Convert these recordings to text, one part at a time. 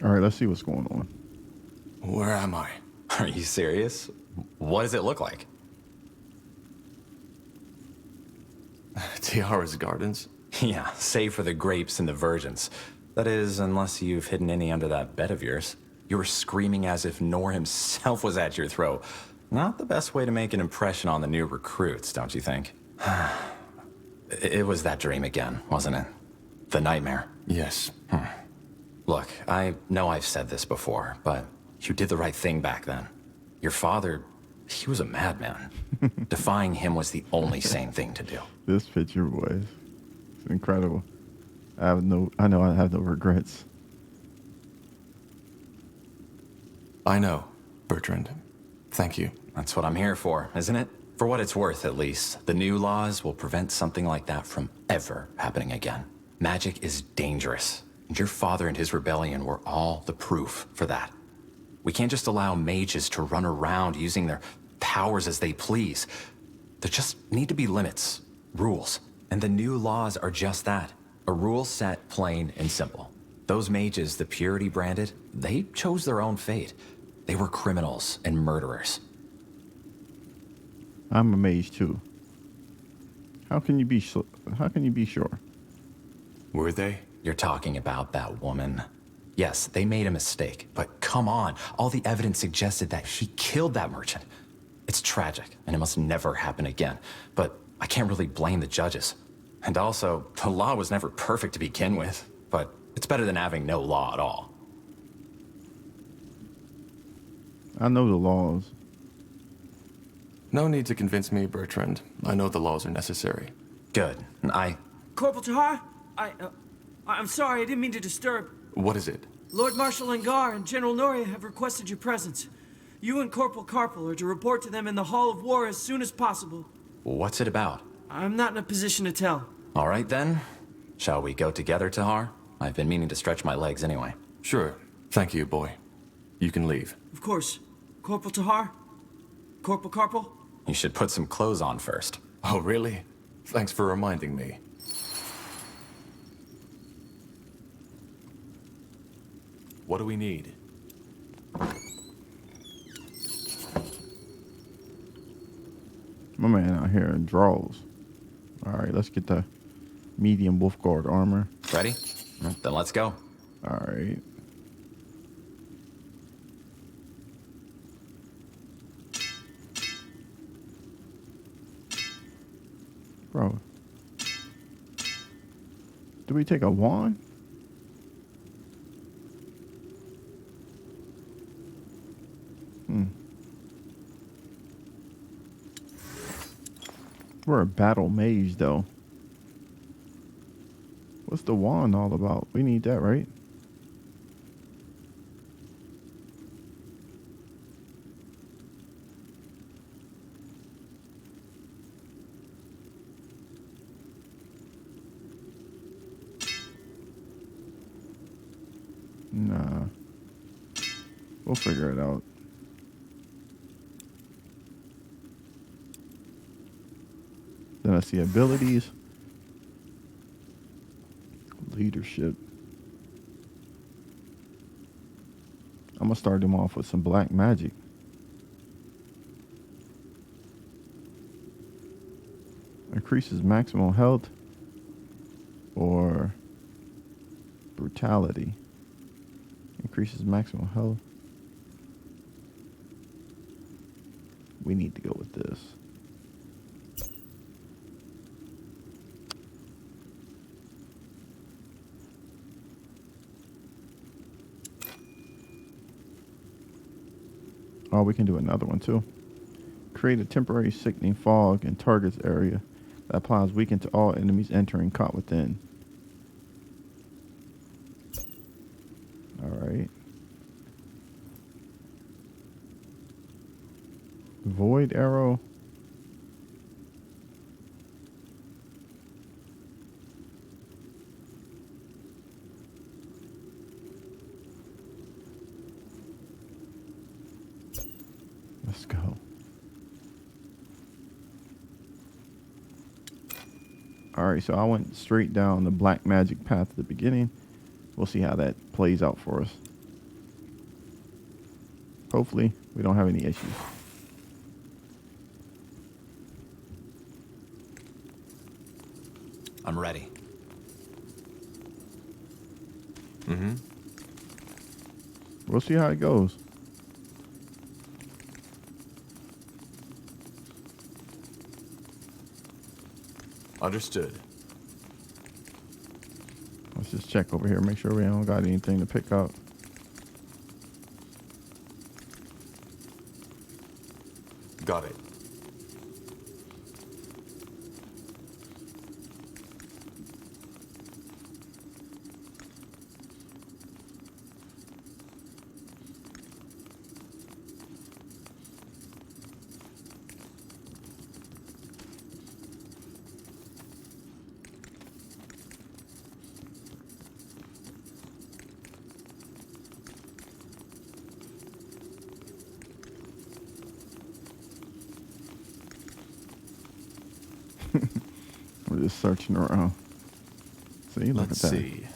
All right, let's see what's going on. Where am I? Are you serious? What does it look like? Tiara's gardens? Yeah, save for the grapes and the virgins. That is, unless you've hidden any under that bed of yours. You were screaming as if Nor himself was at your throat. Not the best way to make an impression on the new recruits, don't you think? It was that dream again, wasn't it? The nightmare. Yes. Look, I know I've said this before, but you did the right thing back then. Your father, he was a madman. Defying him was the only sane thing to do. This picture, boys, it's incredible. I know I have no regrets. I know, Bertrand. Thank you. That's what I'm here for, isn't it? For what it's worth, at least, the new laws will prevent something like that from ever happening again. Magic is dangerous, and your father and his rebellion were all the proof for that. We can't just allow mages to run around using their powers as they please. There just need to be limits, rules, and the new laws are just that. A rule set plain and simple. Those mages the Purity branded, they chose their own fate. They were criminals and murderers. I'm a mage too. How can you be sure? Were they? You're talking about that woman. Yes, they made a mistake, but come on. All the evidence suggested that she killed that merchant. It's tragic, and it must never happen again. But I can't really blame the judges. And also, the law was never perfect to begin with, but it's better than having no law at all. I know the laws. No need to convince me, Bertrand. I know the laws are necessary. Good. Corporal Tahar? I'm sorry, I didn't mean to disturb. What is it? Lord Marshal Angar and General Noria have requested your presence. You and Corporal Corporal are to report to them in the Hall of War as soon as possible. What's it about? I'm not in a position to tell. All right, then. Shall we go together, Tahar? I've been meaning to stretch my legs anyway. Sure. Thank you, boy. You can leave. Of course. Corporal Tahar? Corporal Corporal? You should put some clothes on first. Oh, really? Thanks for reminding me. What do we need? My man out here in draws. All right, let's get the medium wolf guard armor. Ready? Then let's go. All right. Bro. Do we take a wand? We're a battle mage, though. What's the wand all about? We need that, right? Nah. We'll figure it out. Then I see abilities. Leadership. I'm gonna start them off with some black magic. Increases maximum health or brutality. Increases maximum health. We need to go with this. Oh, we can do another one too. Create a temporary sickening fog in target's area that applies weaken to all enemies entering caught within. Alright. Void arrow. Let's go. Alright, so I went straight down the black magic path at the beginning. We'll see how that plays out for us. Hopefully, we don't have any issues. I'm ready. We'll see how it goes. Understood. Let's just check over here, make sure we don't got anything to pick up. Got it. We're just searching around. See, look Let's at that. see.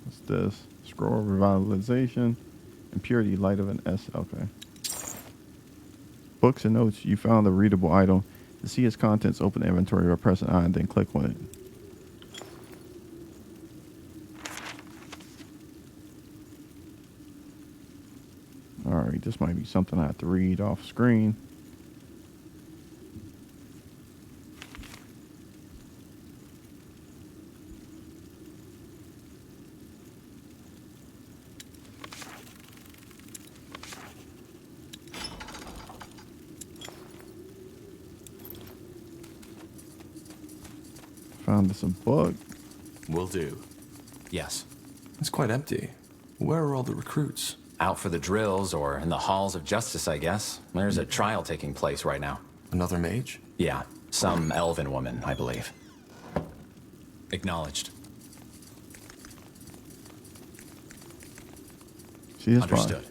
What's this? Scroll revitalization. Impurity, light of an S. Okay. Books and notes. You found a readable item. To see its contents, open the inventory or press an I and then click on it. Alright, this might be something I have to read off screen. Found this a book. Will do. Yes. It's quite empty. Where are all the recruits? Out for the drills or in the halls of justice, I guess. There's a trial taking place right now. Another mage? Yeah, some elven woman, I believe. Acknowledged. See, this Understood.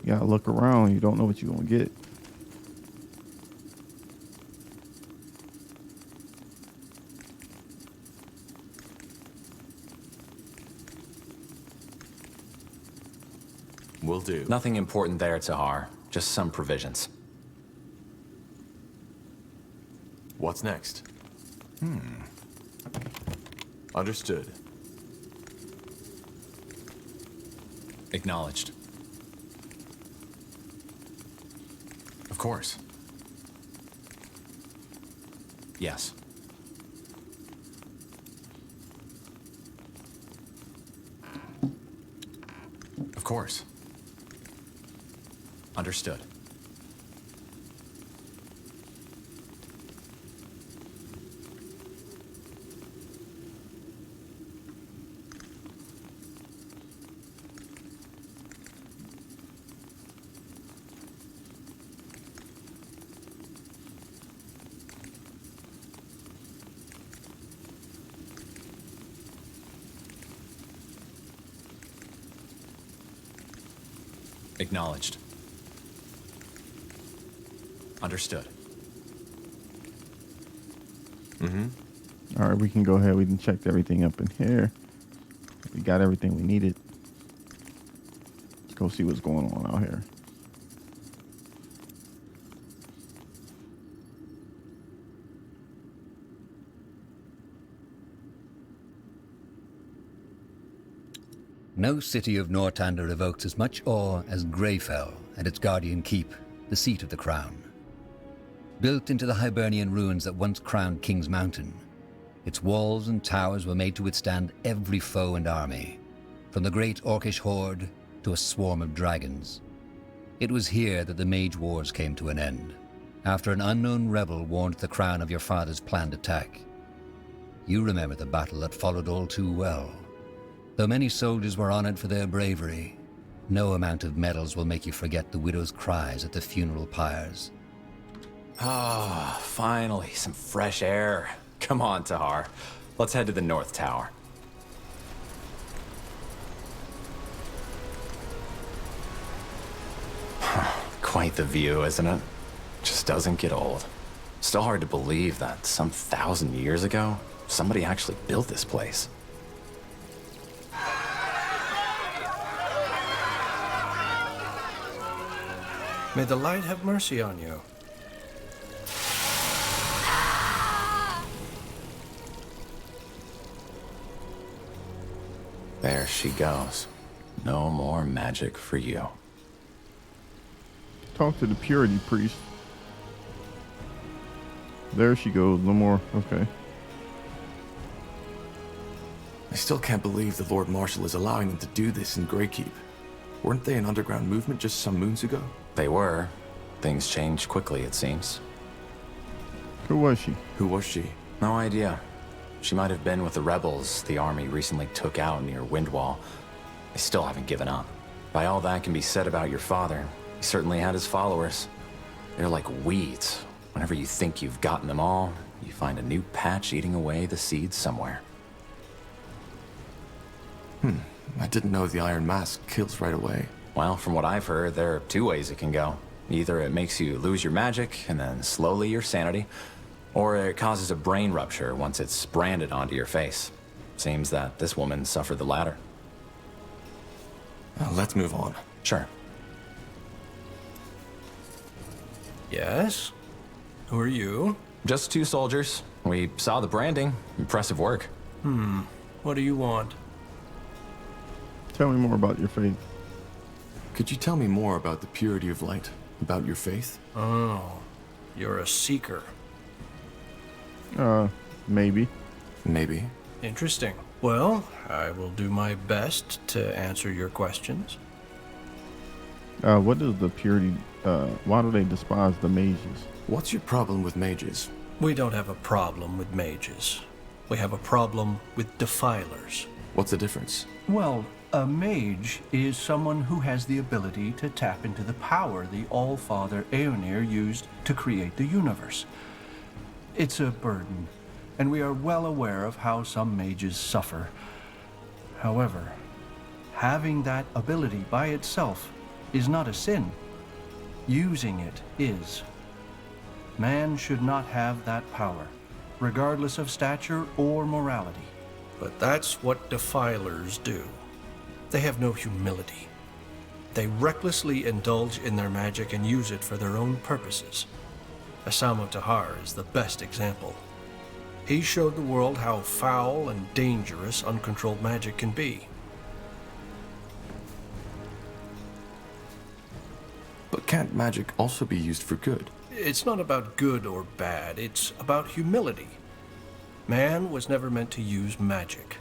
You gotta look around. You don't know what you're gonna get. Will do. Nothing important there, Tahar. Just some provisions. What's next? Understood. Acknowledged. Of course. Yes. Of course. Understood. Acknowledged. Understood. All right, we can go ahead. We can check everything up in here. We got everything we needed. Let's go see what's going on out here. No city of Northander evokes as much awe as Greyfell and its guardian keep, the seat of the crown. Built into the Hibernian ruins that once crowned King's Mountain, its walls and towers were made to withstand every foe and army, from the great Orcish horde to a swarm of dragons. It was here that the Mage Wars came to an end, after an unknown rebel warned the crown of your father's planned attack. You remember the battle that followed all too well. Though many soldiers were honored for their bravery, no amount of medals will make you forget the widow's cries at the funeral pyres. Ah, finally, some fresh air. Come on, Tahar. Let's head to the North Tower. Quite the view, isn't it? Just doesn't get old. Still hard to believe that some 1,000 years ago, somebody actually built this place. May the light have mercy on you. There she goes. No more magic for you. Talk to the purity priest. There she goes. No more. Okay. I still can't believe the Lord Marshal is allowing them to do this in Greykeep. Weren't they an underground movement just some moons ago? They were. Things changed quickly, it seems. Who was she? Who was she? No idea. She might have been with the rebels the army recently took out near Windwall. They still haven't given up. By all that can be said about your father, he certainly had his followers. They're like weeds. Whenever you think you've gotten them all, you find a new patch eating away the seeds somewhere. I didn't know the Iron Mask kills right away. Well, from what I've heard, there are two ways it can go. Either it makes you lose your magic, and then slowly your sanity, or it causes a brain rupture once it's branded onto your face. Seems that this woman suffered the latter. Let's move on. Sure. Yes? Who are you? Just two soldiers. We saw the branding. Impressive work. What do you want? Tell me more about your faith. Could you tell me more about the purity of light? About your faith? Oh, you're a seeker. Maybe. Maybe. Interesting. Well, I will do my best to answer your questions. What does the purity, why do they despise the mages? What's your problem with mages? We don't have a problem with mages. We have a problem with defilers. What's the difference? Well, a mage is someone who has the ability to tap into the power the All-Father Aeonir used to create the universe. It's a burden, and we are well aware of how some mages suffer. However, having that ability by itself is not a sin. Using it is. Man should not have that power, regardless of stature or morality. But that's what defilers do. They have no humility. They recklessly indulge in their magic and use it for their own purposes. Asamo Tahar is the best example. He showed the world how foul and dangerous uncontrolled magic can be. But can't magic also be used for good? It's not about good or bad, it's about humility. Man was never meant to use magic,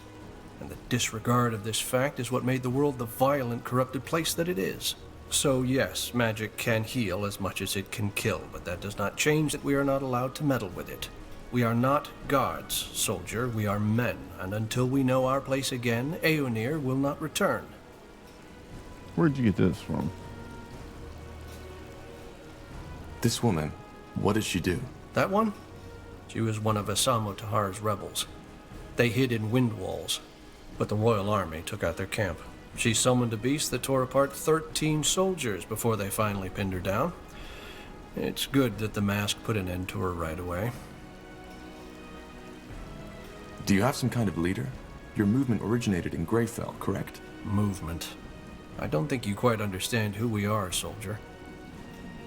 and the disregard of this fact is what made the world the violent, corrupted place that it is. So yes, magic can heal as much as it can kill, but that does not change that we are not allowed to meddle with it. We are not gods, soldier, we are men, and until we know our place again, Aeonir will not return. Where'd you get this from? This woman, what did she do? That one? She was one of Asamo Tahar's rebels. They hid in wind walls, but the Royal Army took out their camp. She summoned a beast that tore apart 13 soldiers before they finally pinned her down. It's good that the mask put an end to her right away. Do you have some kind of leader? Your movement originated in Greyfell, correct? Movement. I don't think you quite understand who we are, soldier.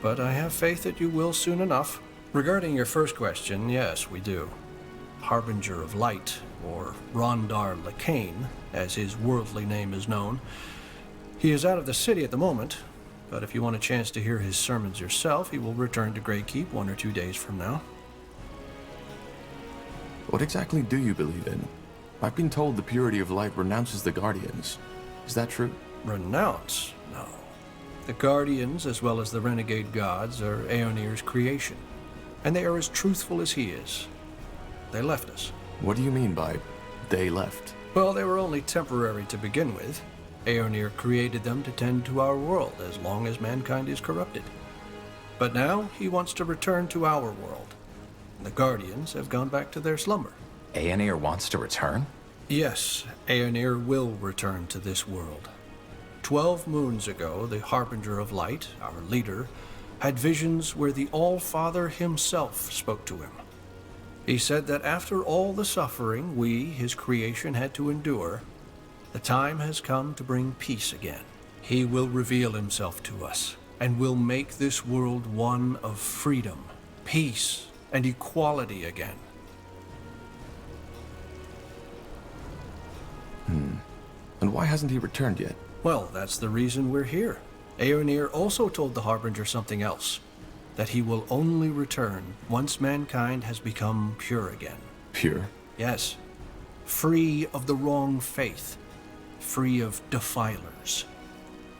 But I have faith that you will soon enough. Regarding your first question, yes, we do. Harbinger of Light, or Rondar Lacane, as his worldly name is known. He is out of the city at the moment, but if you want a chance to hear his sermons yourself, he will return to Greykeep 1 or 2 days from now. What exactly do you believe in? I've been told the purity of light renounces the Guardians. Is that true? Renounce? No. The Guardians, as well as the renegade gods, are Aeonir's creation, and they are as truthful as he is. They left us. What do you mean by they left? Well, they were only temporary to begin with. Aeonir created them to tend to our world as long as mankind is corrupted. But now he wants to return to our world. The Guardians have gone back to their slumber. Aeonir wants to return? Yes, Aeonir will return to this world. 12 moons ago, the Harbinger of Light, our leader, had visions where the All-Father himself spoke to him. He said that after all the suffering we, his creation, had to endure, the time has come to bring peace again. He will reveal himself to us, and will make this world one of freedom, peace, and equality again. And why hasn't he returned yet? Well, that's the reason we're here. Aeonir also told the Harbinger something else, that he will only return once mankind has become pure again. Pure? Yes, free of the wrong faith, free of defilers.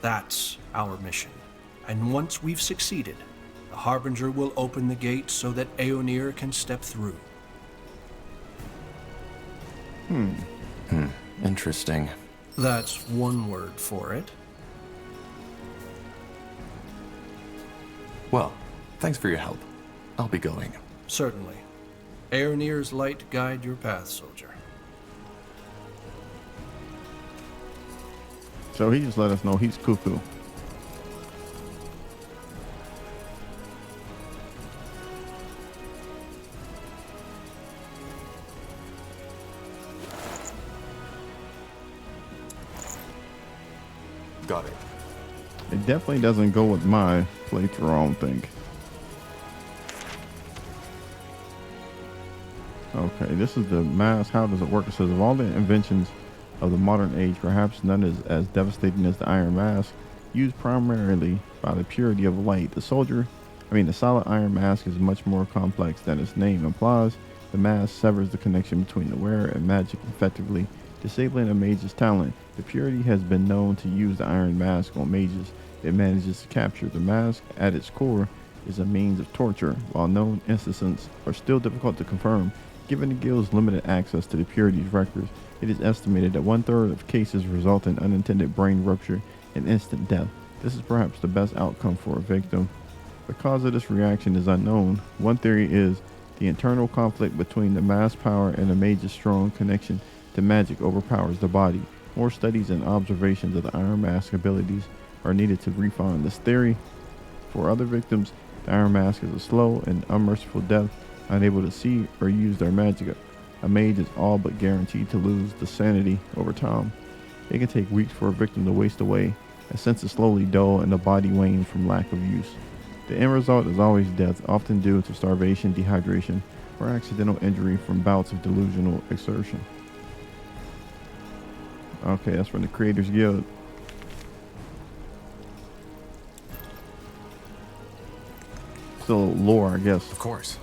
That's our mission. And once we've succeeded, the Harbinger will open the gates so that Aeonir can step through. Interesting. That's one word for it. Well, thanks for your help. I'll be going. Certainly. Aeonir's light guide your path, soldier. So he just let us know he's cuckoo. Got it. It definitely doesn't go with my playthrough, I don't think. Okay, this is the mask. How does it work? It says, of all the inventions of the modern age, perhaps none is as devastating as the iron mask. Used primarily by the purity of light, the solid iron mask is much more complex than its name implies. The mask severs the connection between the wearer and magic, effectively disabling a mage's talent. The purity has been known to use the iron mask on mages. It manages to capture the mask. At its core is a means of torture. While known instances are still difficult to confirm, given the guild's limited access to the purity's records, it is estimated that 1/3 of cases result in unintended brain rupture and instant death. This is perhaps the best outcome for a victim. The cause of this reaction is unknown. One theory is the internal conflict between the mass power and the mage's strong connection to magic overpowers the body. More studies and observations of the iron mask abilities are needed to refine this theory. For other victims, the iron mask is a slow and unmerciful death, unable to see or use their magic. A mage is all but guaranteed to lose the sanity over time. It can take weeks for a victim to waste away, as senses slowly dull and the body wanes from lack of use. The end result is always death, often due to starvation, dehydration, or accidental injury from bouts of delusional exertion. Okay, that's from the Creators Guild. Still lore, I guess. Of course.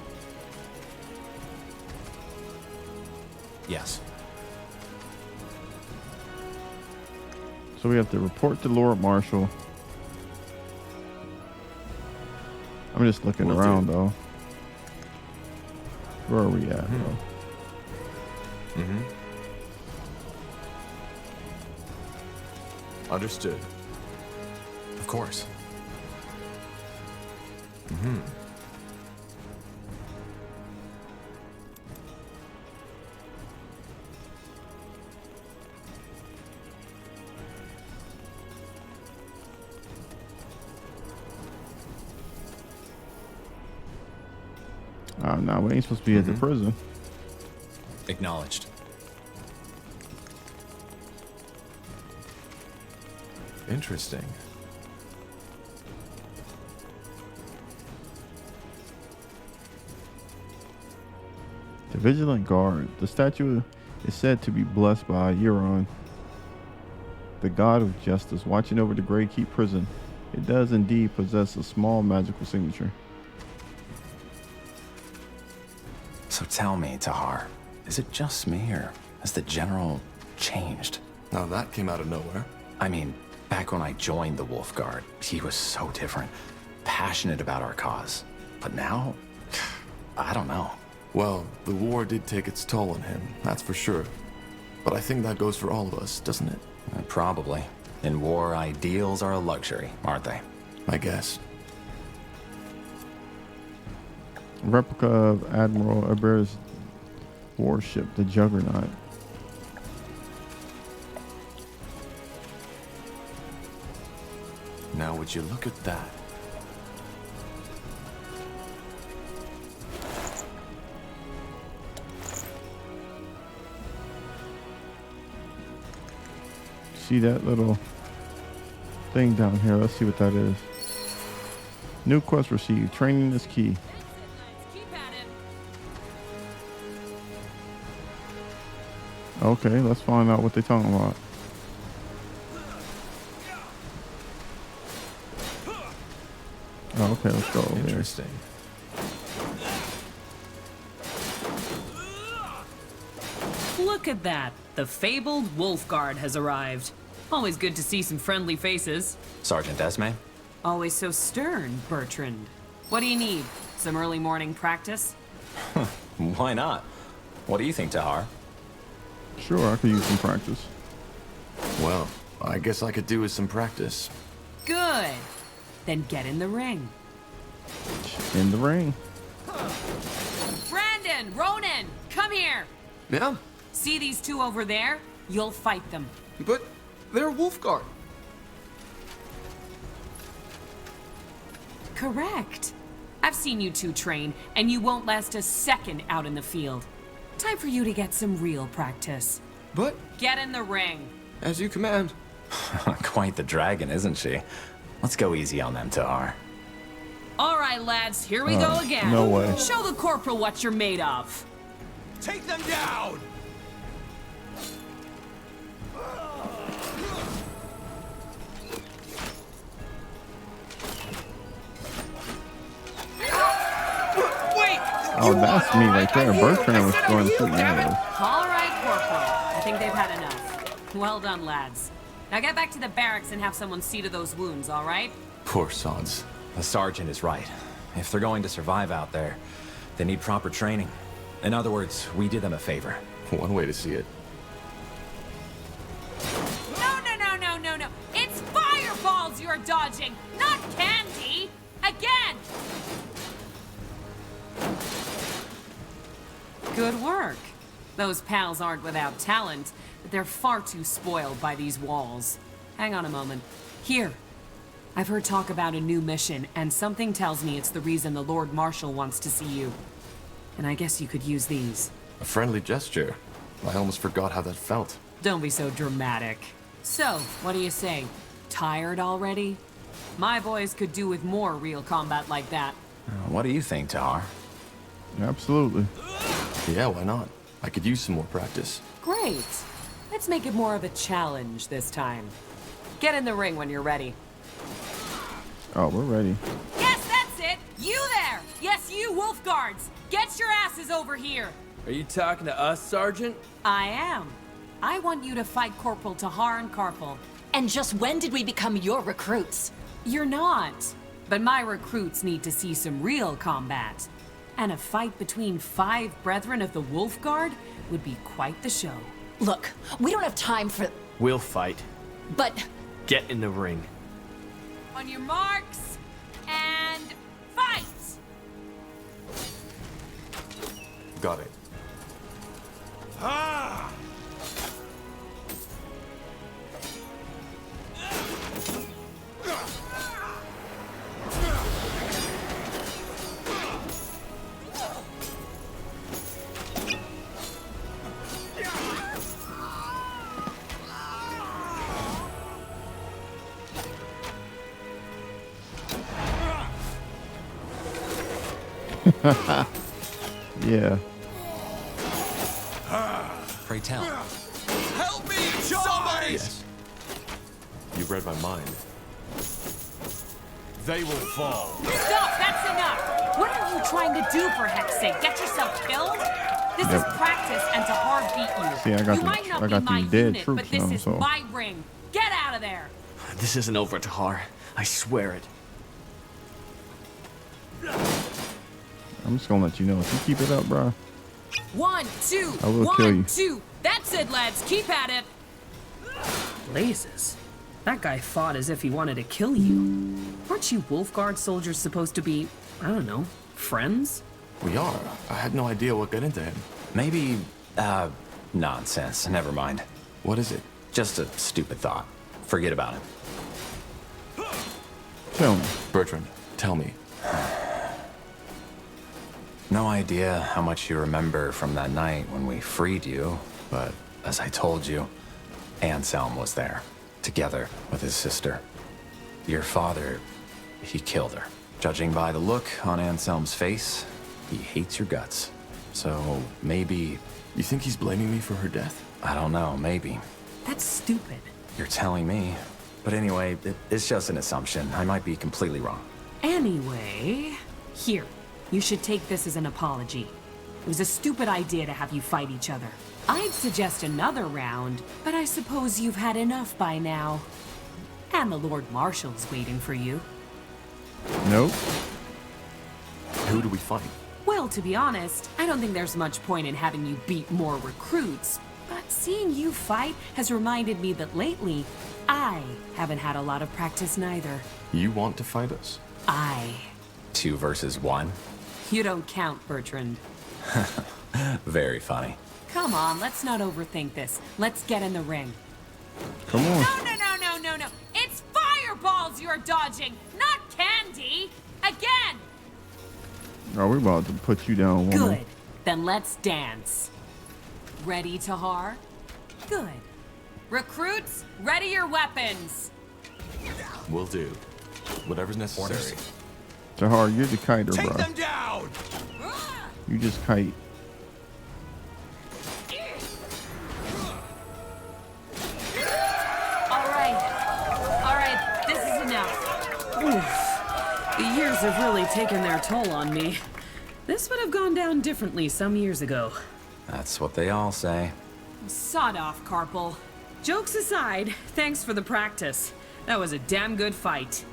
Yes. So we have to report to Lord Marshal. I'm just looking Will around do. though. Where are we at though? Understood. Of course. Oh no, we ain't supposed to be at the prison. Acknowledged. Interesting. The Vigilant Guard. The statue is said to be blessed by Euron, the god of justice, watching over the Grey Keep prison. It does indeed possess a small magical signature. So tell me, Tahar, is it just me, or has the general changed? Now that came out of nowhere. I mean, back when I joined the Wolf Guard, he was so different, passionate about our cause. But now, I don't know. Well, the war did take its toll on him, that's for sure. But I think that goes for all of us, doesn't it? Probably. In war, ideals are a luxury, aren't they? I guess. Replica of Admiral Aber's warship, the Juggernaut. Now would you look at that? See that little thing down here? Let's see what that is. New quest received. Training is key. Keep at it. Okay, let's find out what they're talking about. Oh, okay, let's go over there. Interesting. Look at that. The fabled Wolf Guard has arrived. Always good to see some friendly faces. Sergeant Esme? Always so stern, Bertrand. What do you need? Some early morning practice? Why not? What do you think, Tahar? Sure, I could use some practice. Well, I guess I could do with some practice. Good. Then get in the ring. In the ring. Brandon, Ronan, come here. Yeah, See these two over there? You'll fight them. but they're Wolfguard. Correct. I've seen you two train, and you won't last a second out in the field. Time for you to get some real practice. But Get in the ring. as you command. Quite the dragon, isn't she? Let's go easy on them, Tahar. All right, lads, here we go again. no way. Show the corporal what you're made of. Take them down! Wait! Oh, that's me right there. Bertrand was going to shoot me. All right, corporal. I think they've had enough. Well done, lads. Now get back to the barracks and have someone see to those wounds, all right? Poor sods. The sergeant is right. If they're going to survive out there, they need proper training. In other words, we did them a favor. One way to see it. No, no, no, no, no, no. It's fireballs you're dodging, not candy. Again. Good work. Those pals aren't without talent, but they're far too spoiled by these walls. Hang on a moment. Here. I've heard talk about a new mission, and something tells me it's the reason the Lord Marshal wants to see you. And I guess you could use these. A friendly gesture. I almost forgot how that felt. Don't be so dramatic. So, what do you say? Tired already? My boys could do with more real combat like that. What do you think, Tahar? Absolutely. Yeah, why not? I could use some more practice. Great. Let's make it more of a challenge this time. Get in the ring when you're ready. Oh, we're ready. Yes, that's it! You there! Yes, you wolf guards! Get your asses over here! Are you talking to us, Sergeant? I am. I want you to fight Corporal Tahar and Carpal. And just when did we become your recruits? You're not. But my recruits need to see some real combat. And a fight between 5 brethren of the Wolf Guard would be quite the show. Look, we don't have time for... We'll fight. But Get in the ring. On your marks, and fight! Got it. Yeah. Pray tell. Help me, somebody! Yes. You read my mind. They will fall. Stop! That's enough! What are you trying to do, for heck's sake? Get yourself killed? This is practice, and Tahar beat you. See, I got you these- might not I got be my these dead unit, troops but this now, is so- my ring. Get out of there! This isn't over, Tahar. I swear it. I'm just gonna let you know. If you keep it up, bro. 1, 2, I will kill you. 1, 2. That's it, lads. Keep at it. Blazes. That guy fought as if he wanted to kill you. Aren't you Wolfguard soldiers supposed to be, I don't know, friends? We are. I had no idea what got into him. Maybe, nonsense. Never mind. What is it? Just a stupid thought. Forget about it. Tell me. Bertrand, tell me. No idea how much you remember from that night when we freed you, but as I told you, Anselm was there, together with his sister. Your father, he killed her. Judging by the look on Anselm's face, he hates your guts. So maybe... You think he's blaming me for her death? I don't know, maybe. That's stupid. You're telling me. But anyway, it's just an assumption. I might be completely wrong. Anyway, here. You should take this as an apology. It was a stupid idea to have you fight each other. I'd suggest another round, but I suppose you've had enough by now. And the Lord Marshal's waiting for you. Nope. Who do we fight? Well, to be honest, I don't think there's much point in having you beat more recruits, but seeing you fight has reminded me that lately, I haven't had a lot of practice neither. You want to fight us? 2 versus 1? You don't count, Bertrand. Very funny. Come on, let's not overthink this. Let's get in the ring. Come on. No. It's fireballs you're dodging, not candy. Again. Oh, we're about to put you down, woman. Good. Then let's dance. Ready, Tahar? Good. Recruits, ready your weapons. Will do. Whatever's necessary. Tahar, you're the kiter, bro. Take them down! You just kite. All right, this is enough. Oof. The years have really taken their toll on me. This would have gone down differently some years ago. That's what they all say. Sod off, Corporal. Jokes aside, thanks for the practice. That was a damn good fight.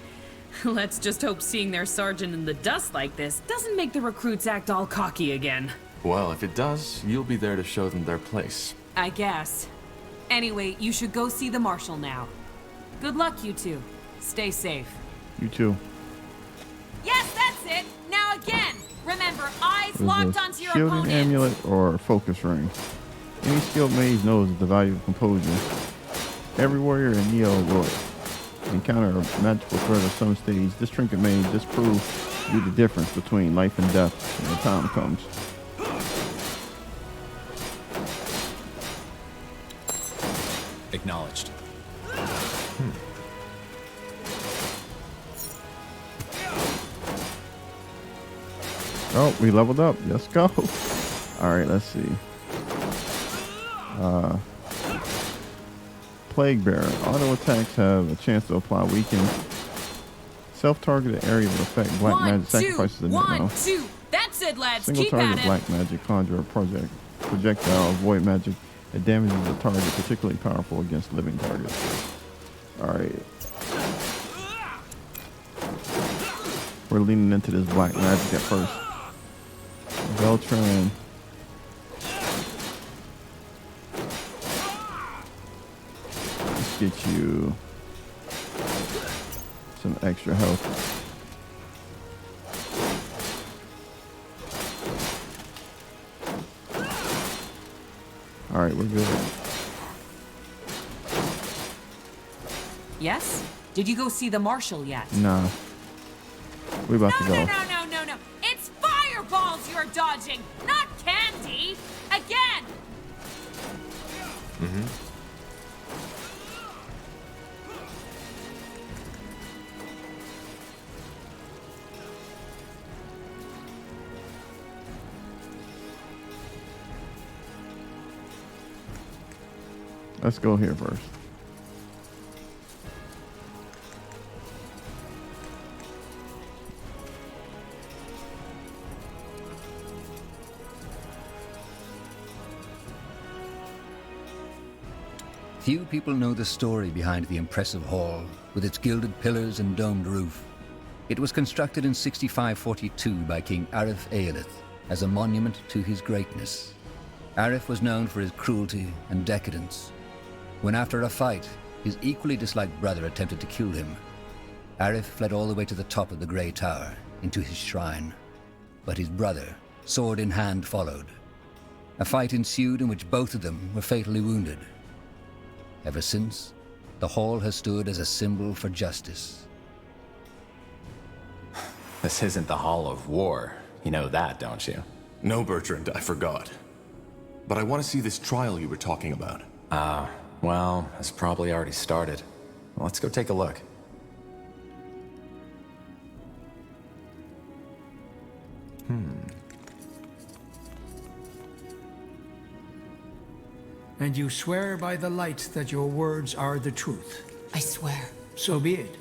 Let's just hope seeing their sergeant in the dust like this doesn't make the recruits act all cocky again. Well, if it does, you'll be there to show them their place. I guess. Anyway, you should go see the Marshal now. Good luck, you two. Stay safe. You too. Yes, that's it! Now again! Remember, eyes locked onto your shielding opponent! amulet or focus ring. Any skilled mage knows the value of composure. Every warrior in Neo will encounter a magical threat of some stage. This trinket may disprove to be the difference between life and death when the time comes. Acknowledged. Oh, we leveled up. Let's go. All right, let's see. Plague Bearer. Auto attacks have a chance to apply weaken. Self-targeted area will affect black magic sacrifices in One, two. That's it, lads. Single Keep at target it. black magic conjure projectile of void magic that damages the target, particularly powerful against living targets. Alright. We're leaning into this black magic at first. Beltran. Let's get you some extra health. Alright, we're good. Yes? Did you go see the Marshal yet? Nah. We about to go. No. It's fireballs you're dodging, not candy. Again. Let's go here first. Few people know the story behind the impressive hall, with its gilded pillars and domed roof. It was constructed in 6542 by King Arif Aelith as a monument to his greatness. Arif was known for his cruelty and decadence. When after a fight, his equally disliked brother attempted to kill him, Arif fled all the way to the top of the Grey Tower, into his shrine. But his brother, sword in hand, followed. A fight ensued in which both of them were fatally wounded. Ever since, the hall has stood as a symbol for justice. This isn't the Hall of War. You know that, don't you? No, Bertrand, I forgot. But I want to see this trial you were talking about. Well, it's probably already started. Let's go take a look. And you swear by the light that your words are the truth. I swear. So be it.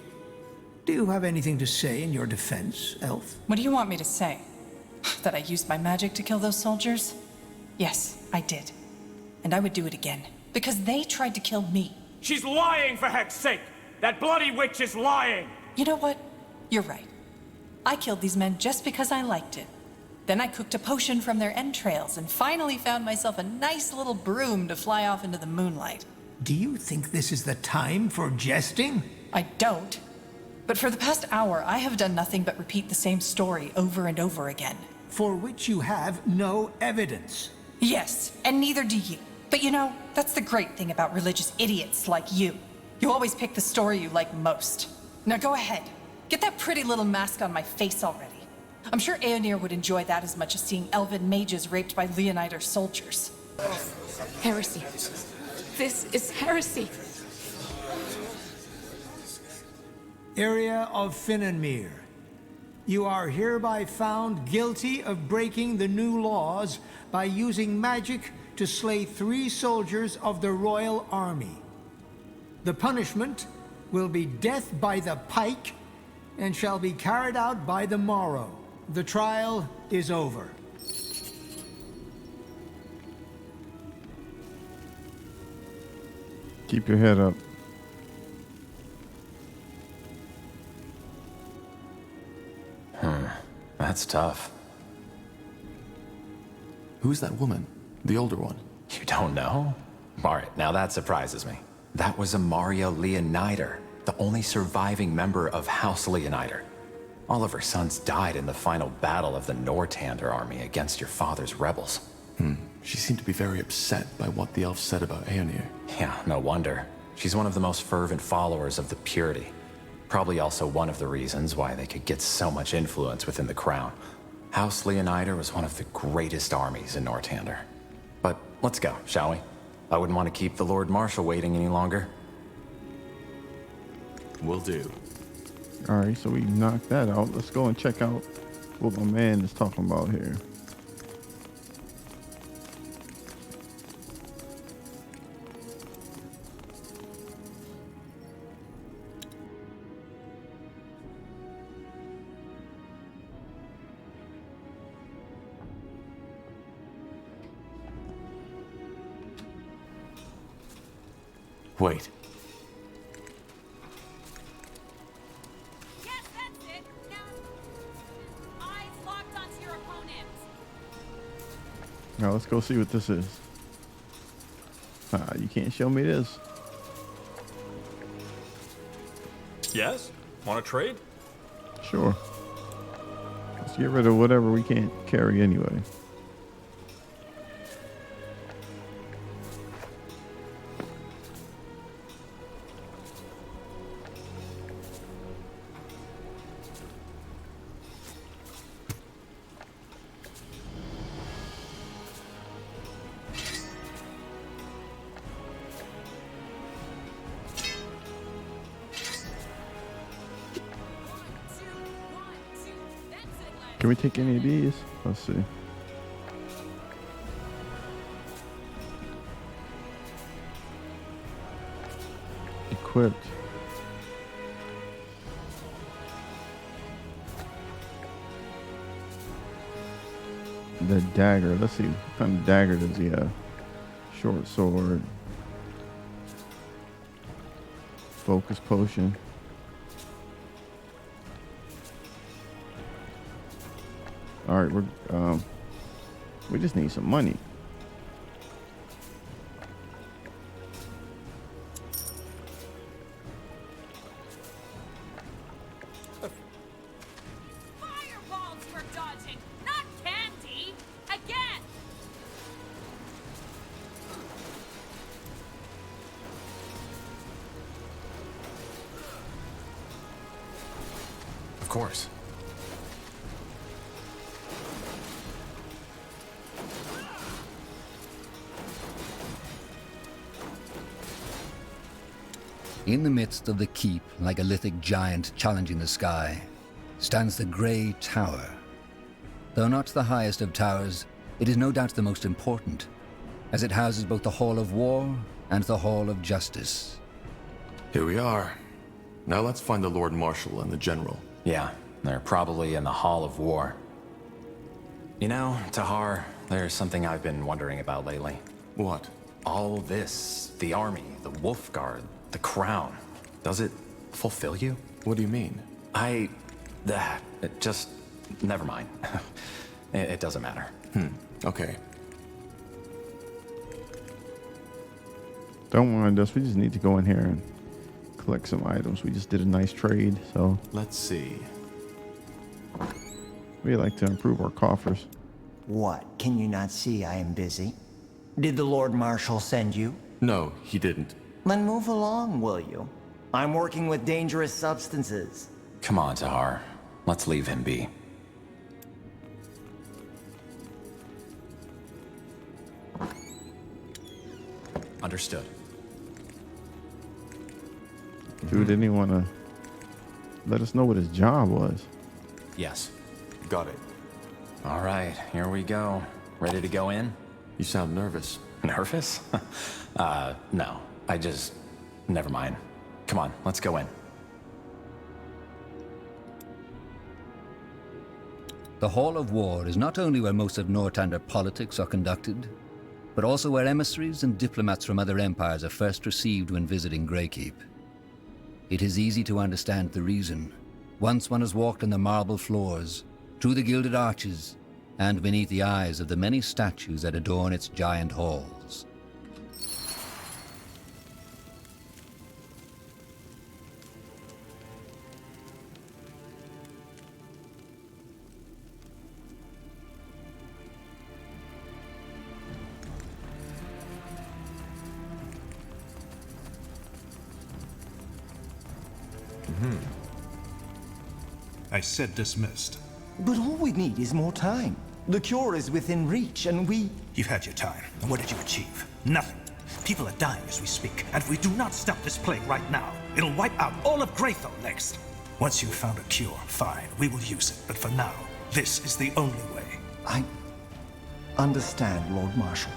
Do you have anything to say in your defense, Elf? What do you want me to say? That I used my magic to kill those soldiers? Yes, I did. And I would do it again. Because they tried to kill me. She's lying, for heck's sake! That bloody witch is lying! You know what? You're right. I killed these men just because I liked it. Then I cooked a potion from their entrails and finally found myself a nice little broom to fly off into the moonlight. Do you think this is the time for jesting? I don't. But for the past hour, I have done nothing but repeat the same story over and over again. For which you have no evidence. Yes, and neither do you. But you know, that's the great thing about religious idiots like you. You always pick the story you like most. Now go ahead. Get that pretty little mask on my face already. I'm sure Aonir would enjoy that as much as seeing elven mages raped by Leonider soldiers. Heresy. This is heresy. Area of Finnenmere. You are hereby found guilty of breaking the new laws by using magic to slay 3 soldiers of the royal army. The punishment will be death by the pike and shall be carried out by the morrow. The trial is over. Keep your head up. That's tough. Who's that woman? The older one? You don't know? Alright, now that surprises me. That was Amaria Leonider, the only surviving member of House Leonider. All of her sons died in the final battle of the Nortander army against your father's rebels. She seemed to be very upset by what the elf said about Aonir. Yeah, no wonder. She's one of the most fervent followers of the Purity. Probably also one of the reasons why they could get so much influence within the crown. House Leonider was one of the greatest armies in Nortander. But let's go, shall we? I wouldn't want to keep the Lord Marshal waiting any longer. Will do. Alright, so we knocked that out. Let's go and check out what my man is talking about here. Wait. Yes, that's it. Now, eyes locked onto your opponent. Now let's go see what this is. You can't show me this. Yes? Want to trade? Sure. Let's get rid of whatever we can't carry anyway. Can we take any of these? Let's see. Equipped. The dagger. Let's see. What kind of dagger does he have? Short sword. Focus potion. All right, we just need some money. Fireballs for dodging, not candy. Again. Of course. In the midst of the keep, like a lithic giant challenging the sky, stands the grey tower. Though not the highest of towers, it is no doubt the most important, as it houses both the Hall of War and the Hall of Justice. Here we are. Now let's find the Lord Marshal and the General. Yeah, they're probably in the Hall of War. You know, Tahar, there's something I've been wondering about lately. What? All this, the army, the Wolf Guard, the crown, does it fulfill you? What do you mean? It just, never mind. It doesn't matter. Okay. Don't mind us. We just need to go in here and collect some items. We just did a nice trade, so Let's see. we like to improve our coffers. What? Can you not see I am busy? Did the Lord Marshal send you? No, he didn't. Then move along, will you? I'm working with dangerous substances. Come on, Tahar. Let's leave him be. Understood. Dude didn't even want to let us know what his job was. Yes. Got it. All right, here we go. Ready to go in? You sound nervous. Nervous? No. Never mind. Come on, let's go in. The Hall of War is not only where most of Northander politics are conducted, but also where emissaries and diplomats from other empires are first received when visiting Greykeep. It is easy to understand the reason. Once one has walked on the marble floors, through the gilded arches, and beneath the eyes of the many statues that adorn its giant halls. I said dismissed. But all we need is more time. The cure is within reach, and we... You've had your time. And what did you achieve? Nothing. People are dying as we speak, and if we do not stop this plague right now, it'll wipe out all of Greyfell next. Once you've found a cure, fine, we will use it. But for now, this is the only way. I understand, Lord Marshal.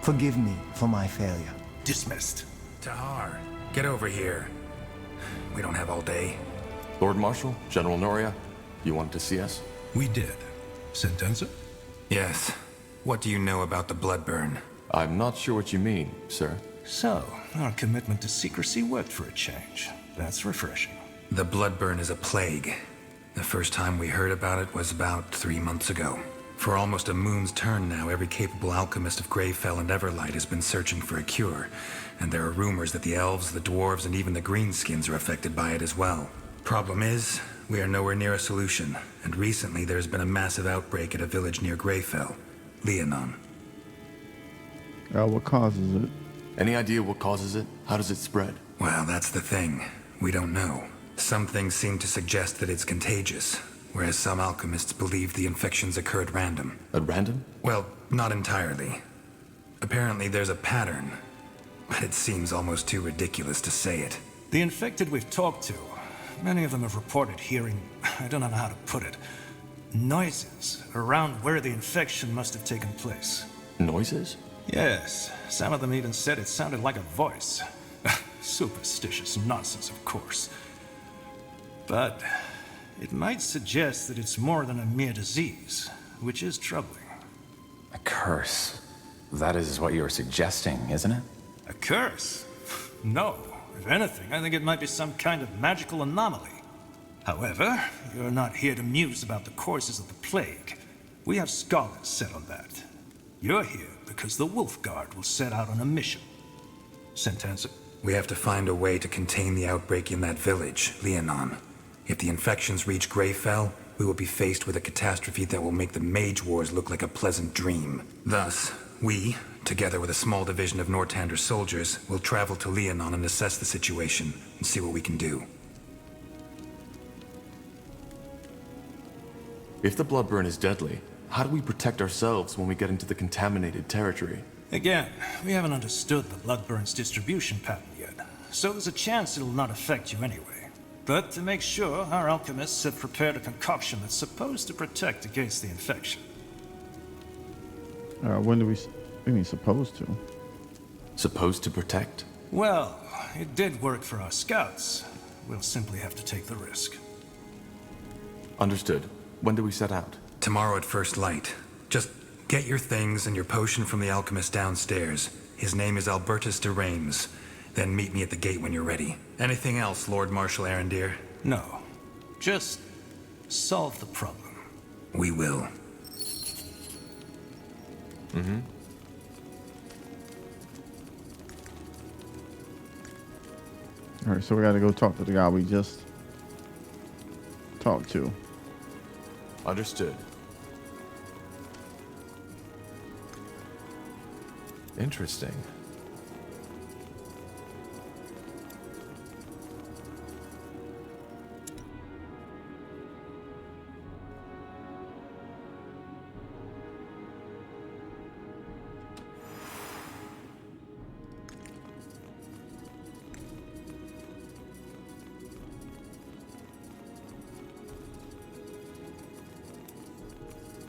Forgive me for my failure. Dismissed. Tahar, get over here. We don't have all day. Lord Marshal, General Noria, you wanted to see us? We did. Sentenza? Yes. What do you know about the Bloodburn? I'm not sure what you mean, sir. So, our commitment to secrecy worked for a change. That's refreshing. The Bloodburn is a plague. The first time we heard about it was about 3 months ago. For almost a moon's turn now, every capable alchemist of Greyfell and Everlight has been searching for a cure, and there are rumors that the elves, the dwarves, and even the greenskins are affected by it as well. Problem is, we are nowhere near a solution, and recently there's been a massive outbreak at a village near Greyfell, Leonon. What causes it? Any idea what causes it? How does it spread? Well, that's the thing. We don't know. Some things seem to suggest that it's contagious, whereas some alchemists believe the infections occur at random. At random? Well, not entirely. Apparently there's a pattern, but it seems almost too ridiculous to say it. The infected we've talked to, many of them have reported hearing, I don't know how to put it, noises around where the infection must have taken place. Noises? Yes. Some of them even said it sounded like a voice. Superstitious nonsense, of course. But it might suggest that it's more than a mere disease, which is troubling. A curse. That is what you're suggesting, isn't it? A curse? No. If anything, I think it might be some kind of magical anomaly. However, you're not here to muse about the causes of the plague. We have scholars set on that. You're here because the Wolf Guard will set out on a mission. Sentenza? We have to find a way to contain the outbreak in that village, Leonon. If the infections reach Greyfell, we will be faced with a catastrophe that will make the Mage Wars look like a pleasant dream. Thus, we, together with a small division of Northander soldiers, will travel to Leonon and assess the situation and see what we can do. If the Bloodburn is deadly, how do we protect ourselves when we get into the contaminated territory? Again, we haven't understood the Bloodburn's distribution pattern yet, so there's a chance it'll not affect you anyway. But to make sure, our alchemists have prepared a concoction that's supposed to protect against the infection. When do we mean supposed to? Supposed to protect? Well, it did work for our scouts. We'll simply have to take the risk. Understood. When do we set out? Tomorrow at first light. Just get your things and your potion from the alchemist downstairs. His name is Albertus de Reims. Then meet me at the gate when you're ready. Anything else, Lord Marshal Arendir? No. Just solve the problem. We will. Mm-hmm. All right, so we got to go talk to the guy we just talked to. Understood. Interesting.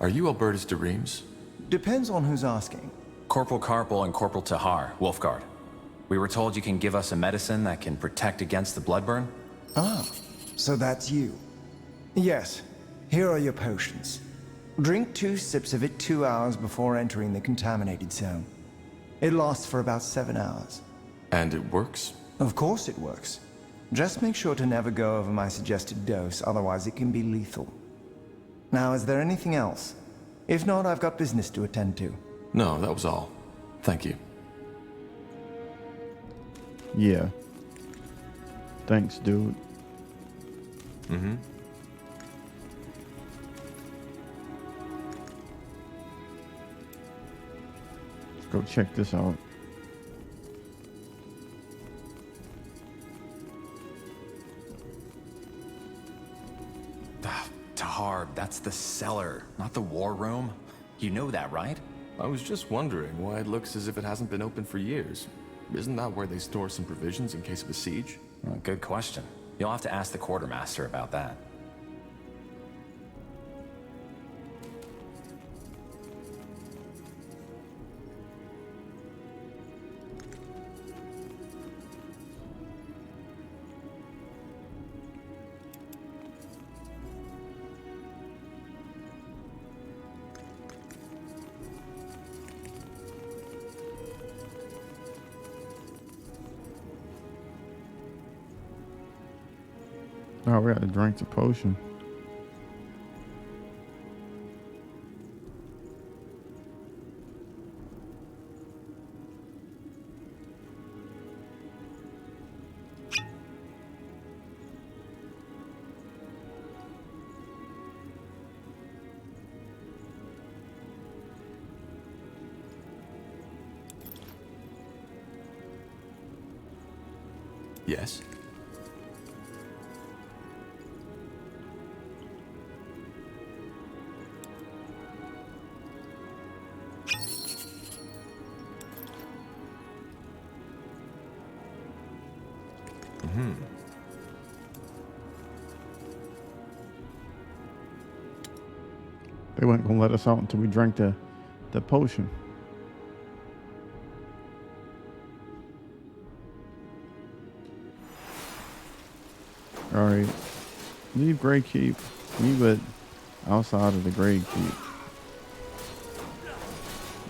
Are you Albertus de Reims? Depends on who's asking. Corporal Carpal and Corporal Tahar, Wolfguard. We were told you can give us a medicine that can protect against the bloodburn. Ah, so that's you. Yes, here are your potions. Drink 2 sips of it 2 hours before entering the contaminated zone. It lasts for about 7 hours. And it works? Of course it works. Just make sure to never go over my suggested dose, otherwise it can be lethal. Now, is there anything else? If not, I've got business to attend to. No, that was all. Thank you. Yeah. Thanks, dude. Mm-hmm. Let's go check this out. Tahar, that's the cellar, not the war room. You know that, right? I was just wondering why it looks as if it hasn't been open for years. Isn't that where they store some provisions in case of a siege? Well, good question. You'll have to ask the quartermaster about that. Oh, we got to drink the potion. Yes? They weren't gonna let us out until we drank the potion. All right, leave Grey Keep. Leave it outside of the Grey Keep.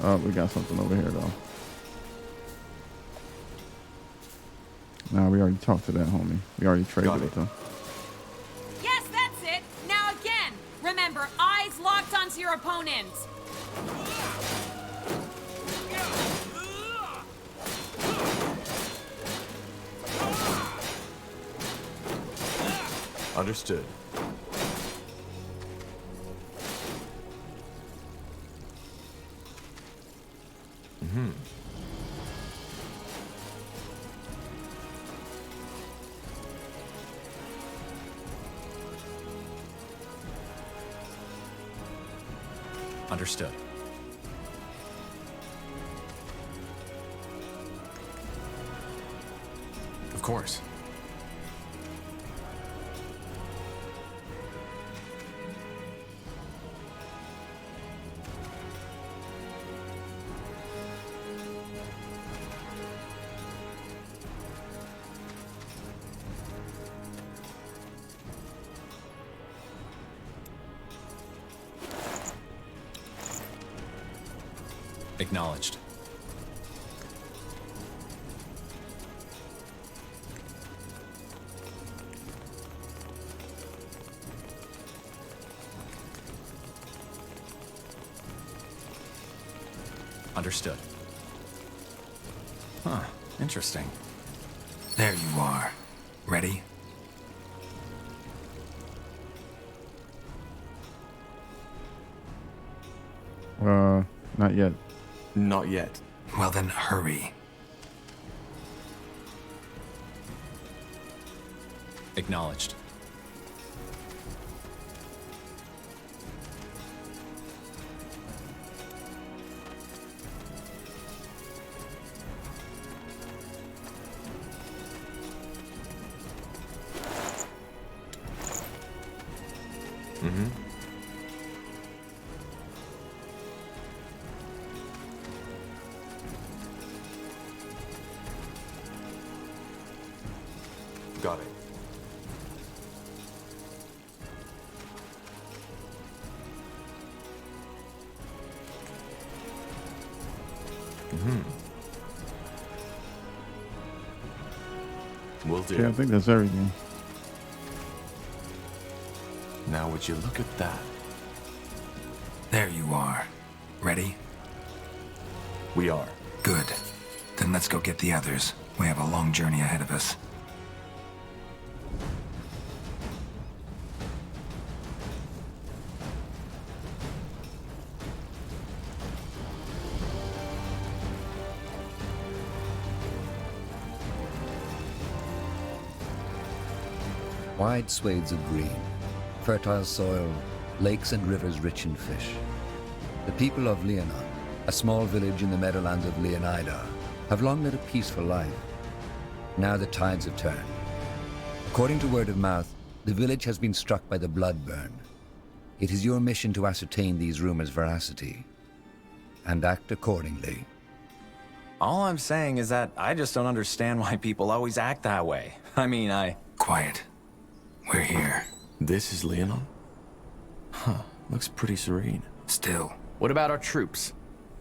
Oh, we got something over here though. Nah, we already talked to that homie. We already traded with him. Yes, that's it. Now again. Remember, eyes locked onto your opponent. Understood. Mm-hmm. Understood. Of course. Acknowledged. Understood. Huh. Interesting. There you are. Ready? Not yet. Not yet. Well then, hurry. Acknowledged. Mm-hmm. Got it. Mm-hmm. Will do. Yeah, I think that's everything. Now would you look at that? There you are. Ready? We are. Good. Then let's go get the others. We have a long journey ahead of us. Wide swathes of green, fertile soil, lakes and rivers rich in fish. The people of Leonon, a small village in the meadowlands of Leonida, have long led a peaceful life. Now the tides have turned. According to word of mouth, the village has been struck by the blood burn. It is your mission to ascertain these rumors' veracity and act accordingly. All I'm saying is that I just don't understand why people always act that way. Quiet. We're here. This is Leonon? Huh. Looks pretty serene. Still. What about our troops?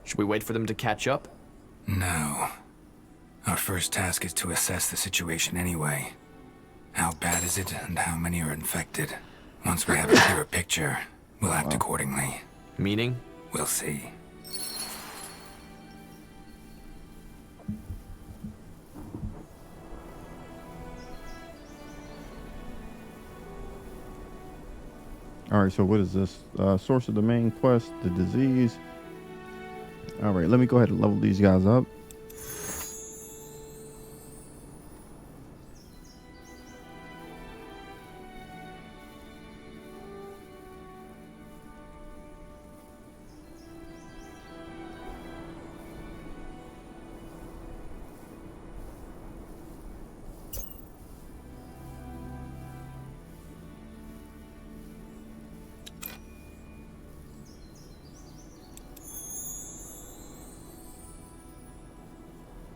Should we wait for them to catch up? No. Our first task is to assess the situation anyway. How bad is it, and how many are infected? Once we have a clearer picture, we'll act accordingly. Meaning? We'll see. All right, so what is this? Source of the main quest, the disease. All right, let me go ahead and level these guys up.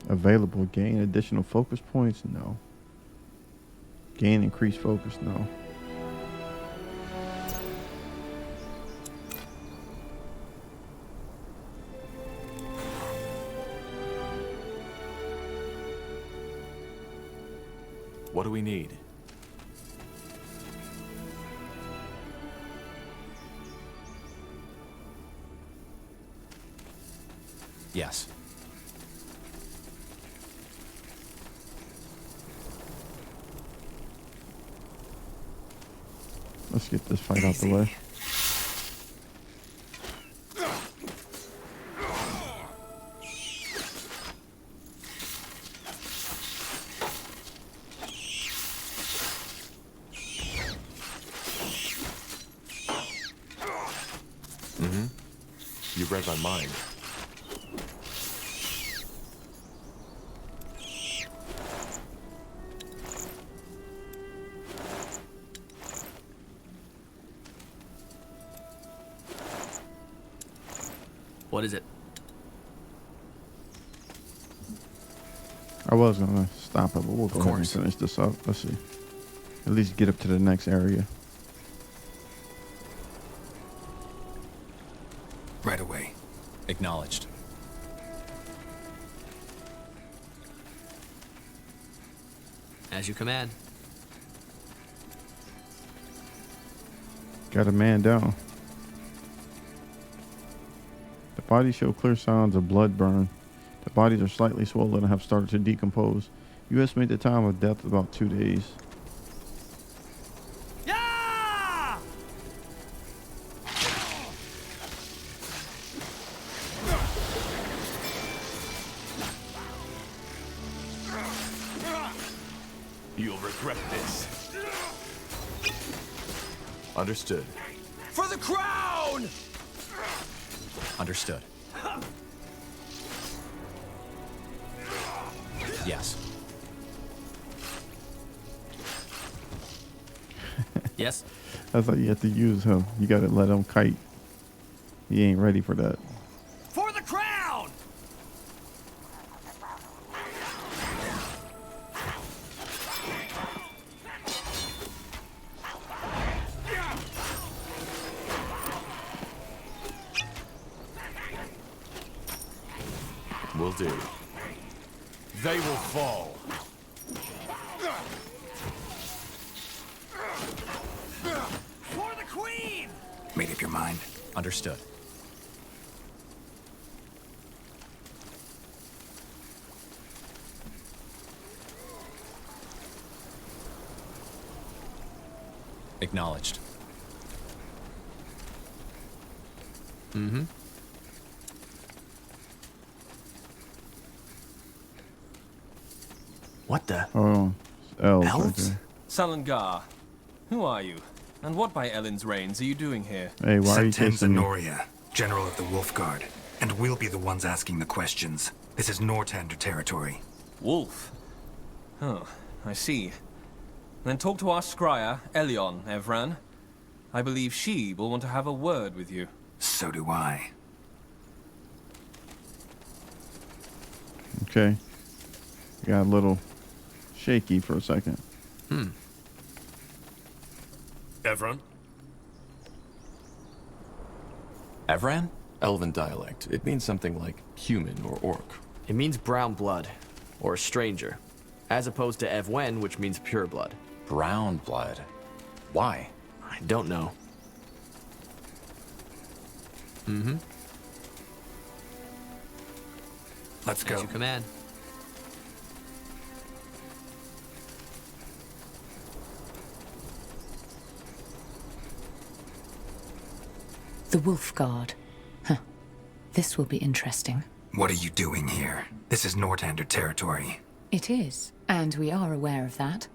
Available. Gain additional focus points? No. Gain increased focus? No. What do we need? Yes. Let's get this fight out the way. Mm-hmm. You read my mind. What is it? I was gonna stop it, but we'll go ahead and finish this up. Let's see. At least get up to the next area. Right away. Acknowledged. As you command. Got a man down. The bodies show clear signs of blood burn. The bodies are slightly swollen and have started to decompose. You estimate the time of death about 2 days. You'll regret this. Understood. For the crown! Understood. Yes. Yes? That's how you have to use him. You gotta let him kite. He ain't ready for that. For the crown! Will do. They will fall. For the queen! Made up your mind? Understood. Acknowledged. Mm-hmm. What the? Oh, elves. Right Elves? there. Salangar, who are you? And what by Ellen's reigns are you doing here? Hey, why are you Sentenza chasing me? Noria, General of the Wolf Guard. And we'll be the ones asking the questions. This is Nortander territory. Wolf? Oh, I see. Then talk to our scryer, Elion, Evran. I believe she will want to have a word with you. So do I. Okay. Got a little shaky for a second. Evran? Evran? Elven dialect. It means something like human or orc. It means brown blood, or stranger, as opposed to Evwen, which means pure blood. Brown blood. Why? I don't know. Mm-hmm. Let's go. As you command. The Wolf Guard. Huh. This will be interesting. What are you doing here? This is Nortander territory. It is, and we are aware of that.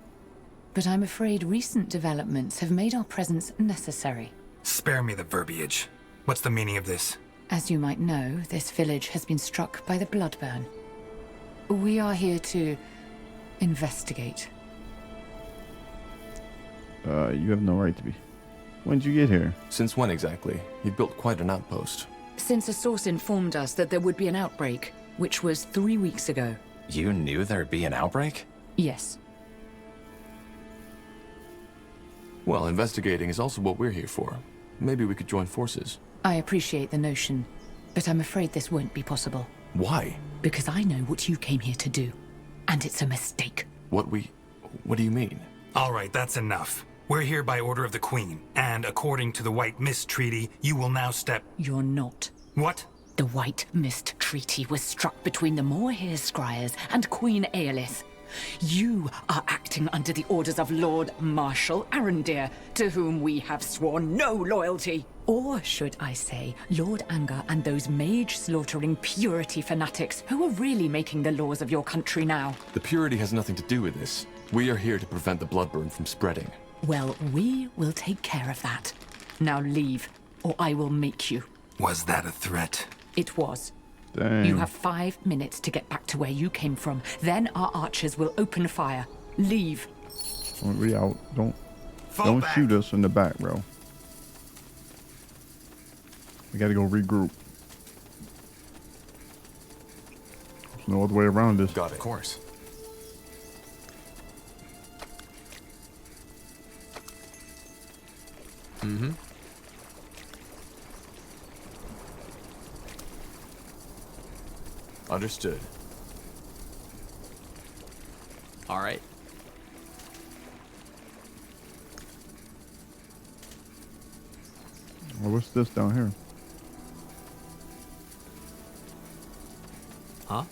But I'm afraid recent developments have made our presence necessary. Spare me the verbiage. What's the meaning of this? As you might know, this village has been struck by the Bloodburn. We are here to investigate. You have no right to be. When did you get here? Since when exactly? You built quite an outpost. Since a source informed us that there would be an outbreak, which was 3 weeks ago. You knew there'd be an outbreak? Yes. Well, investigating is also what we're here for. Maybe we could join forces. I appreciate the notion, but I'm afraid this won't be possible. Why? Because I know what you came here to do, and it's a mistake. What do you mean? All right, that's enough. We're here by order of the Queen, and according to the White Mist Treaty, you will now step... You're not. What? The White Mist Treaty was struck between the Moorhere Scryers and Queen Aelith. You are acting under the orders of Lord Marshal Arendir, to whom we have sworn no loyalty. Or should I say, Lord Angar and those mage-slaughtering purity fanatics who are really making the laws of your country now. The purity has nothing to do with this. We are here to prevent the Bloodburn from spreading. Well, we will take care of that. Now leave, or I will make you. Was that a threat? It was. Dang. You have 5 minutes to get back to where you came from. Then our archers will open fire. Leave. We out. Don't back. Shoot us in the back, bro. We gotta go regroup. There's no other way around this. Got it. Of course. Mm-hmm. Understood. All right. Well, what's this down here? Huh?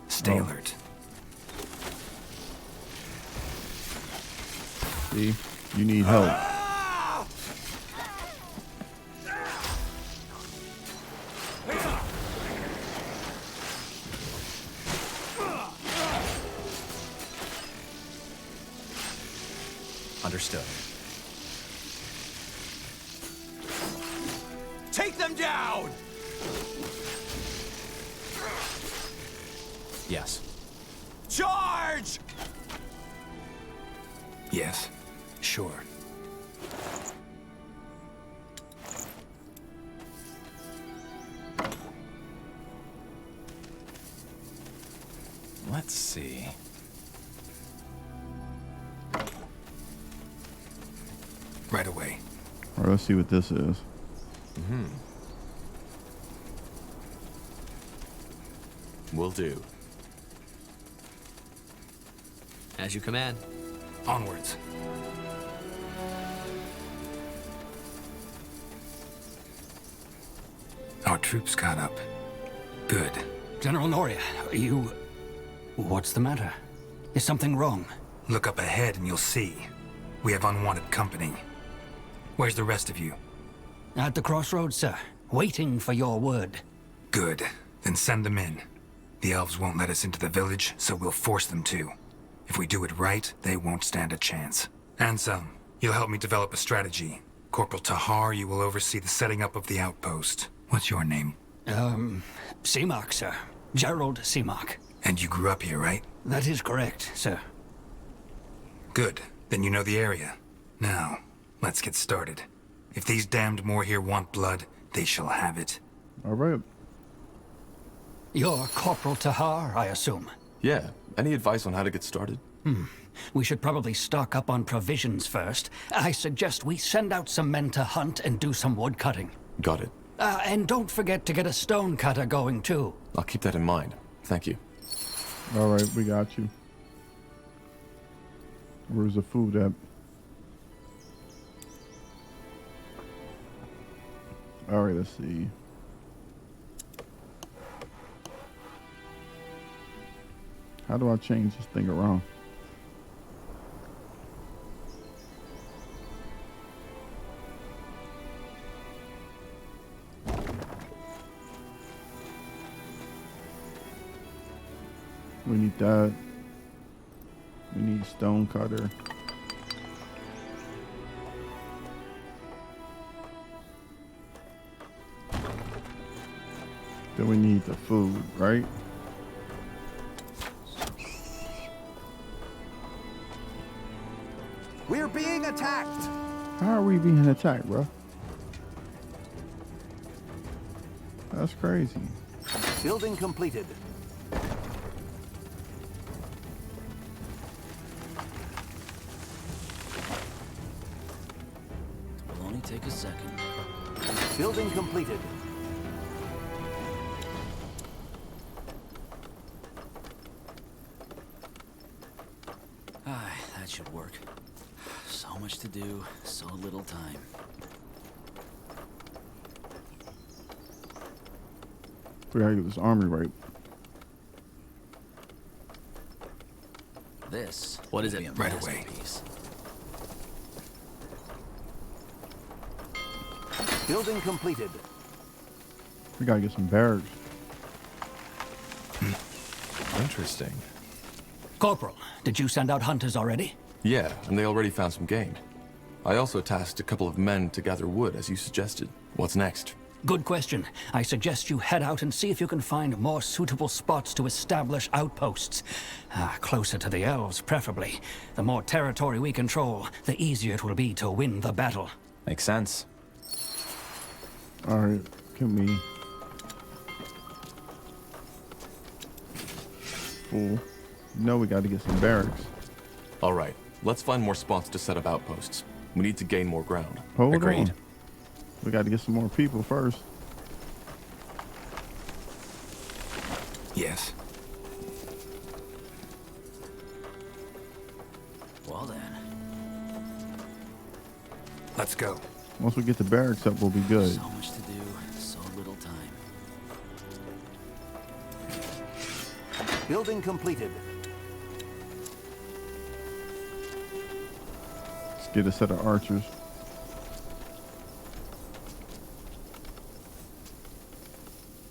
Stay alert. See, you need help. Understood. Take them down! Yes. Charge! Yes. Sure. Let's see. Right away. All right, let's see what this is. Will do. As you command. Onwards. Our troops caught up. Good. General Noria, you... What's the matter? Is something wrong? Look up ahead and you'll see. We have unwanted company. Where's the rest of you? At the crossroads, sir. Waiting for your word. Good. Then send them in. The elves won't let us into the village, so we'll force them to. If we do it right, they won't stand a chance. Anselm, you'll help me develop a strategy. Corporal Tahar, you will oversee the setting up of the outpost. What's your name? Seamark, sir. Gerald Seamark. And you grew up here, right? That is correct, sir. Good. Then you know the area. Now, let's get started. If these damned more here want blood, they shall have it. All right. You're Corporal Tahar, I assume? Yeah. Any advice on how to get started? We should probably stock up on provisions first. I suggest we send out some men to hunt and do some wood cutting. Got it. And don't forget to get a stone cutter going, too. I'll keep that in mind. Thank you. All right, we got you. Where's the food at? All right, let's see. How do I change this thing around? We need that. We need stone cutter. Then we need the food, right? We're being attacked! How are we being attacked, bro? That's crazy. Building completed. Will only take a second. Building completed. That should work. So much to do, so little time. We gotta get this army right. This. What is will it? be a Right away. masterpiece. Building completed. We gotta get some barracks. Interesting. Corporal, did you send out hunters already? Yeah, and they already found some game. I also tasked a couple of men to gather wood, as you suggested. What's next? Good question. I suggest you head out and see if you can find more suitable spots to establish outposts. Closer to the elves, preferably. The more territory we control, the easier it will be to win the battle. Makes sense. All right, can we? Fool. No, we gotta get some barracks. All right, let's find more spots to set up outposts. We need to gain more ground. Hold Agreed. on. We gotta get some more people first. Yes. Well then. Let's go. Once we get the barracks up, we'll be good. So much to do, so little time. Building completed. Let's get a set of archers.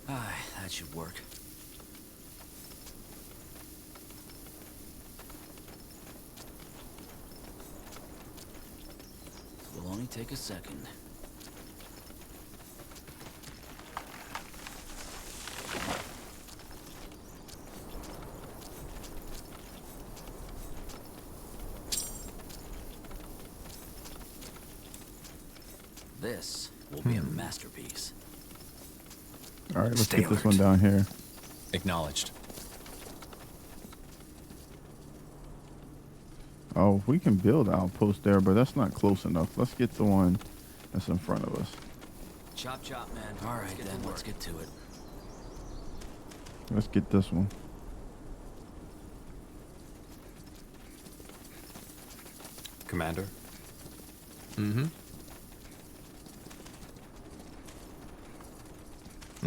That should work. Will only take a second. This will be a masterpiece. All right, let's get this one down here. Acknowledged. Oh, we can build an outpost there, but that's not close enough. Let's get the one that's in front of us. Chop, chop, man. All right, then, let's get to it. Let's get this one. Commander? Mm-hmm.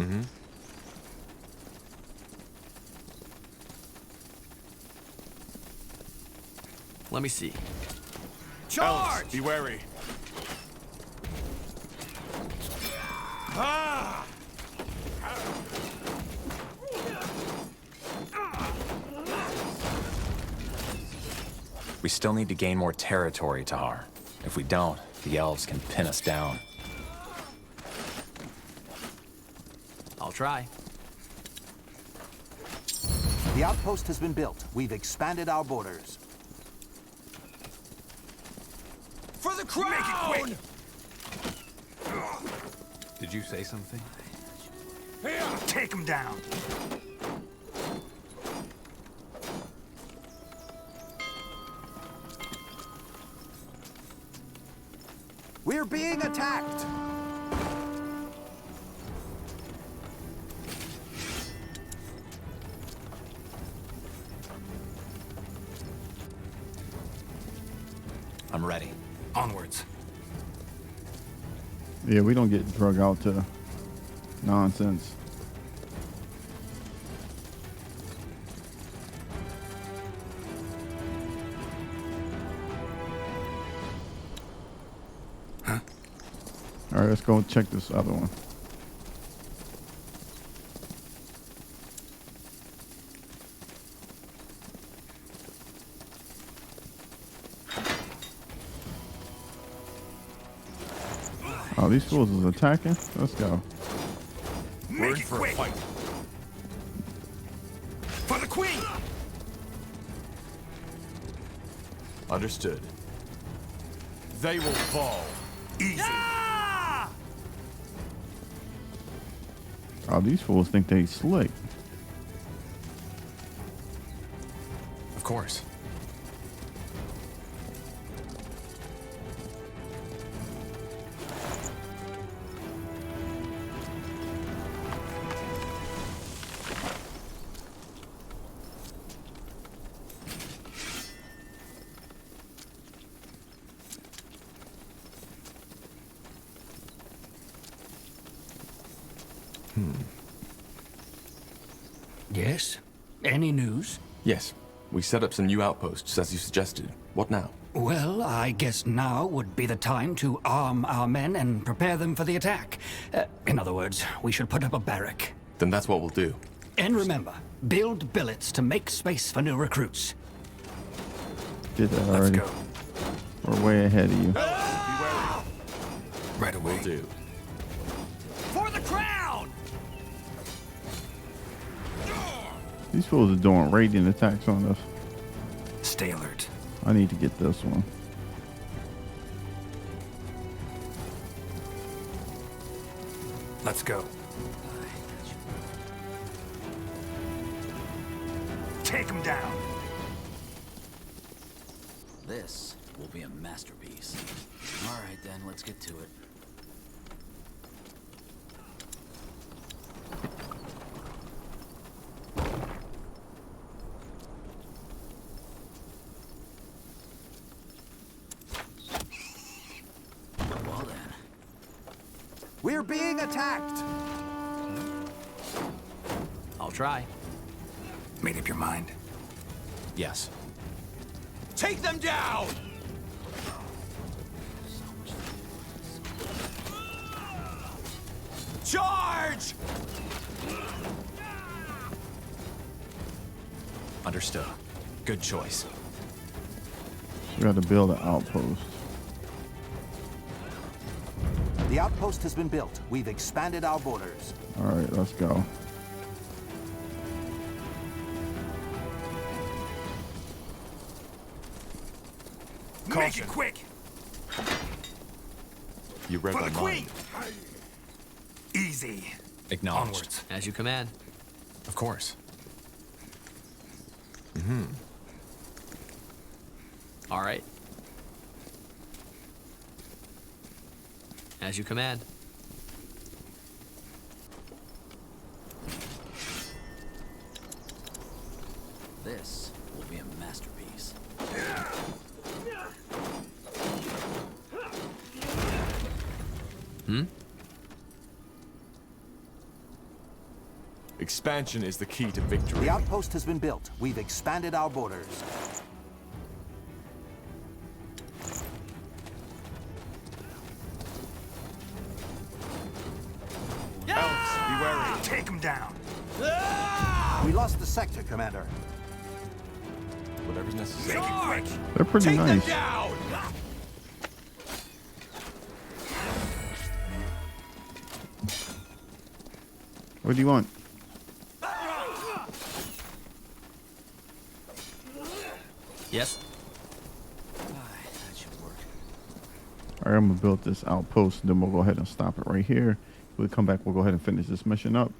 Mm-hmm. Let me see. Charge! Elves, be wary. Ah! We still need to gain more territory, Tahar. If we don't, the elves can pin us down. I'll try. The outpost has been built. We've expanded our borders. For the crown! Did you say something? Here! Take him down. We're being attacked! I'm ready. Onwards. Yeah, we don't get drug out to nonsense. Huh? All right, let's go check this other one. Oh, these fools is attacking? Let's go. We're in for a fight. For the queen! Understood. They will fall. Easy. Ah! Oh, these fools think they slick. Of course. Yes? Any news? Yes. We set up some new outposts, as you suggested. What now? Well, I guess now would be the time to arm our men and prepare them for the attack. In other words, we should put up a barrack. Then that's what we'll do. And remember, build billets to make space for new recruits. Did that already. Let's go. We're way ahead of you. Right away. Will do. For the crown! These fools are doing radiant attacks on us. Stay alert. I need to get this one. Let's go. Take him down. This will be a masterpiece. All right, then, let's get to it. We're being attacked! I'll try. Made up your mind? Yes. Take them down! Charge! Understood. Good choice. We got to build an outpost. The outpost has been built. We've expanded our borders. All right, let's go. Make it quick! You read For my the mind. Queen! Easy. Acknowledged. Onwards. As you command. Of course. All right. As you command. This will be a masterpiece. Expansion is the key to victory. The outpost has been built. We've expanded our borders. Elves, be wary. Take him down. We lost the sector, Commander. Whatever's necessary. Make it quick. They're pretty Take them nice. down! What do you want? Yes? That should work. All right, I'm gonna build this outpost, then we'll go ahead and stop it right here. When we come back, we'll go ahead and finish this mission up.